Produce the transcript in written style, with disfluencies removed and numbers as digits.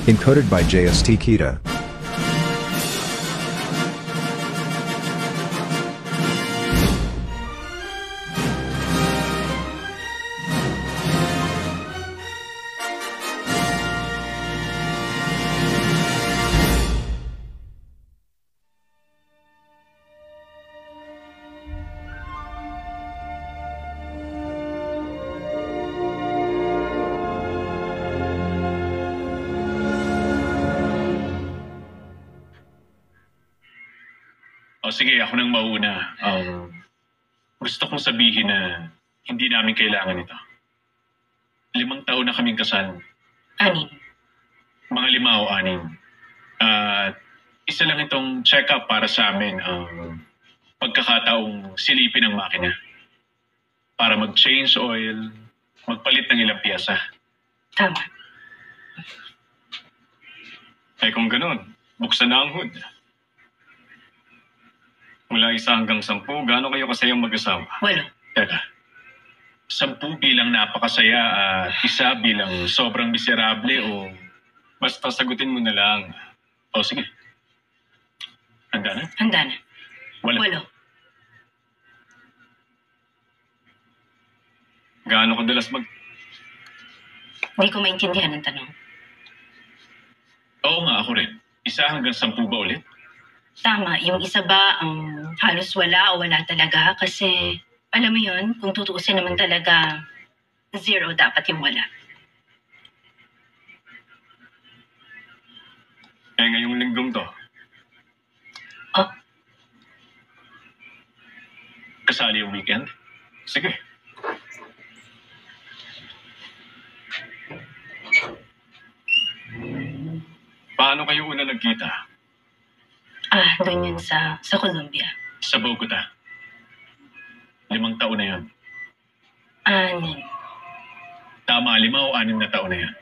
Encoded by JST Kita. O sige, ako nang mauna. Gusto kong sabihin na hindi namin kailangan ito. 5 taon na kaming kasal. 6. Mga 5 o 6. At isa lang itong check-up para sa amin. Pagkakataong silipin ang makina. Para mag-change oil, magpalit ng ilang piyesa. Tama. Ay kung ganun, buksan na ang hood. Mula 1 hanggang 10, gaano kayo kasayang mag-asawa? 8. Teka, 10 bilang napakasaya at 1 bilang sobrang miserable o basta sagutin mo na lang. O sige. Handa na? Handa na. 8. 8. Gaano kadalas Hindi ko maintindihan ang tanong. Oo nga, ako rin. 1 hanggang 10 ba ulit? Tama, yung isa ba ang halos wala o wala talaga? Kasi, alam mo yun, kung tutuusin naman talaga, 0 dapat yung wala. Ngayong linggong to, Oh, kasali yung weekend? Sige. Paano kayo una nagkita? doon yun sa Colombia. Sa Bogota. 5 taon na yun. 6. Tama, 5 o 6 na taon na yan.